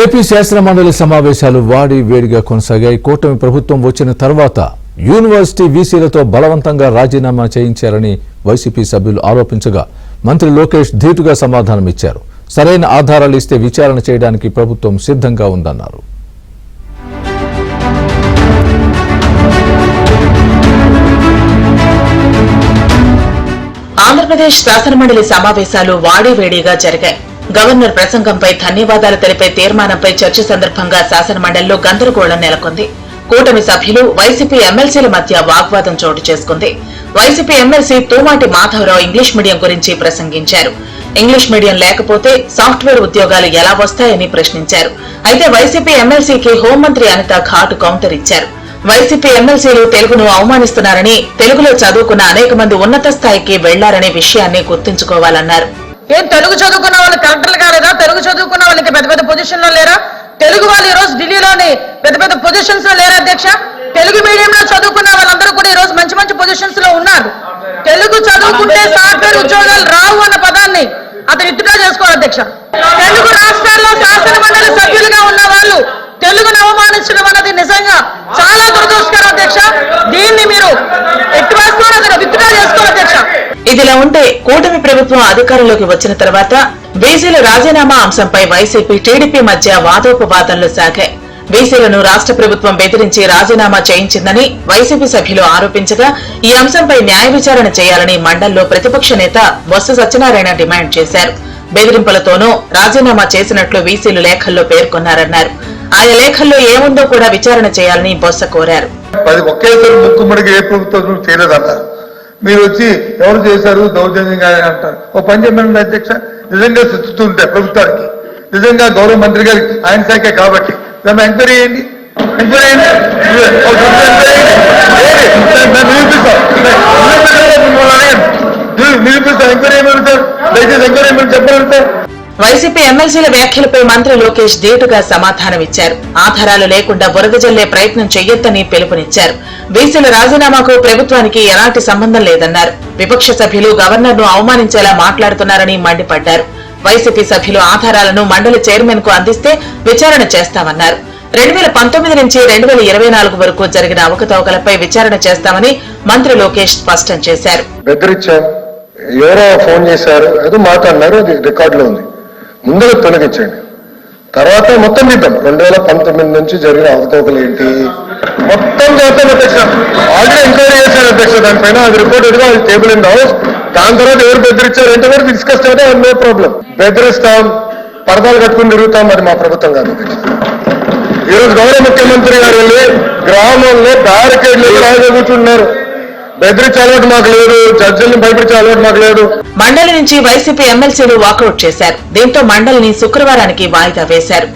AP శాసన మండలి సమావేశాలు వాడి వేడిగా కొనసాగాయి. కూటమి ప్రభుత్వం వచ్చిన తర్వాత యూనివర్సిటీ వీసీలతో బలవంతంగా రాజీనామా చేయించారని వైసీపీ సభ్యులు ఆరోపించగా మంత్రి లోకేష్ ధీటుగా సమాధానమిచ్చారు. సరైన ఆధారాలు ఇస్తే విచారణ చేయడానికి ప్రభుత్వం సిద్ధంగా ఉందన్నారు. ఆంధ్రప్రదేశ్ శాసనమండలి సమావేశాలు వాడివేడిగా జరిగాయి. గవర్నర్ ప్రసంగంపై ధన్యవాదాలు తెలిపే తీర్మానంపై చర్చ సందర్భంగా శాసనమండలిలో గందరగోళం నెలకొంది. కూటమి సభ్యులు వైసీపీ ఎమ్మెల్సీల మధ్య వాగ్వాదం చోటు చేసుకుంది. వైసీపీ ఎమ్మెల్సీ తూమాటి మాధవరావు ఇంగ్లీష్ మీడియం గురించి ప్రసంగించారు. ఇంగ్లీష్ మీడియం లేకపోతే సాఫ్ట్వేర్ ఉద్యోగాలు ఎలా వస్తాయని ప్రశ్నించారు. అయితే వైసీపీ ఎమ్మెల్సీకి హోంమంత్రి అనిత ఘాటు కౌంటర్ ఇచ్చారు. వైసీపీ ఎమ్మెల్సీలు తెలుగును అవమానిస్తున్నారని, తెలుగులో చదువుకున్న అనేక మంది ఉన్నత స్థాయికి వెళ్లారనే విషయాన్ని గుర్తుంచుకోవాలన్నారు. ఏం తెలుగు చదువుకున్న వాళ్ళు కలెక్టర్లు కాలేదా? తెలుగు చదువుకున్న వాళ్ళకి పెద్ద పెద్ద పొజిషన్ లో లేరా? తెలుగు వాళ్ళు ఈ రోజు ఢిల్లీలోని పెద్ద పెద్ద పొజిషన్స్ లో లేరా అధ్యక్ష? తెలుగు మీడియంలో చదువుకున్న వాళ్ళందరూ కూడా ఈ రోజు మంచి మంచి పొజిషన్స్ లో ఉన్నారు. తెలుగు చదువుకుంటే సాఫ్ట్వేర్ ఉద్యోగాలు రావు అన్న పదాన్ని అతను ఇట్టుగా చేసుకోవాలి అధ్యక్ష. తెలుగు రాష్ట్రాల్లో శాసన మండలి సభ్యులుగా ఉన్న వాళ్ళు తెలుగును అవమానించడం అన్నది నిజంగా చాలా దురదృష్టకరం అధ్యక్ష. దీన్ని మీరు ఎట్టి వేసుకోవాలి, విత్డ్రా చేసుకోవాలి అధ్యక్ష. ఇదిలా ఉంటే కూటమి ప్రభుత్వం అధికారంలోకి వచ్చిన తర్వాత బీసీల రాజీనామా అంశంపై వైసీపీ, టీడీపీ మధ్య వాదోపవాదాలు సాగాయి. బీసీలను రాష్ట్ర ప్రభుత్వం బెదిరించి రాజీనామా చేయించిందని వైసీపీ సభ్యులు ఆరోపించగా ఈ అంశంపై న్యాయ విచారణ చేయాలని మండలిలో ప్రతిపక్ష నేత బొత్స సత్యనారాయణ డిమాండ్ చేశారు. బెదిరింపులతోనూ రాజీనామా చేసినట్లు వీసీలు లేఖల్లో పేర్కొన్నారన్నారు. ఆయా లేఖల్లో ఏముందో కూడా విచారణ చేయాలని బొత్స కోరారు. ఒకేసారి ముక్కుమడికి ఏ ప్రభుత్వం చేయలేదన్నారు. మీరు వచ్చి ఎవరు చేశారు దౌర్జన్యంగా అంటారు. ఓ పని చెప్పండి అధ్యక్ష, నిజంగా శిస్తుంటే ప్రభుత్వానికి, నిజంగా గౌరవ మంత్రి గారికి ఆయన శాఖే కాబట్టి దాన్ని ఎంక్వైరీ చేయండి. నిరూపిస్తాం ఎంక్వైరీ ఏమని సార్, దయచేసి ఎంక్వైరీ ఏమని చెప్పాలి సార్. వైసీపీ ఎమ్మెల్సీల వ్యాఖ్యలపై మంత్రి లోకేష్ ధీటుగా సమాధానమిచ్చారు. ఆధారాలు లేకుండా బురద జల్లే ప్రయత్నం చెయ్యొద్దని పిలుపునిచ్చారు. బీసీల రాజీనామాకు ప్రభుత్వానికి ఎలాంటి సంబంధం లేదన్నారు. విపక్ష సభ్యులు గవర్నర్ ను అవమానించేలా మాట్లాడుతున్నారని మండిపడ్డారు. వైసీపీ సభ్యులు ఆధారాలను మండలి చైర్మన్ కు అందిస్తే విచారణ చేస్తామన్నారు. 2019 నుంచి 2024 వరకు జరిగిన అవకతవకలపై విచారణ చేస్తామని మంత్రి లోకేష్ స్పష్టం చేశారు. ఎవరో ఫోన్ చేశారు, ఏదో మాట్లాడినారు, అది రికార్డులో ఉంది. ముందుగా తొలగించండి, తర్వాత మొత్తం తీద్దాం. 2019 నుంచి జరిగిన అవకతవకలు ఏంటి మొత్తం చేస్తాం అధ్యక్ష. ఆల్రెడీ ఎంక్వైరీ చేశారు అధ్యక్ష దానిపైన. అది రిపోర్ట్ ఎదుగు, అది టేబుల్ ఇన్ హౌస్. దాని తర్వాత ఎవరు బెదిరించారు అంటే కూడా డిస్కస్ చేయడం నో ప్రాబ్లం. బెదిరిస్తాం, పరదాలు కట్టుకుని తిరుగుతాం, అది మా ప్రభుత్వం కాదు. ఈరోజు గౌరవ ముఖ్యమంత్రి గారు వెళ్ళి గ్రామంలో బ్యారికేడ్లు రాజు కూర్చుంటున్నారు. బెదిరించే అలవాటు మాకు లేదు, జడ్జిల్ని భయపరిచే అలవాటు మాకు లేదు. మండలి నుంచి వైసీపీ ఎమ్మెల్సీలు వాకౌట్ చేశారు. దీంతో మండలిని శుక్రవారానికి వాయిదా వేశారు.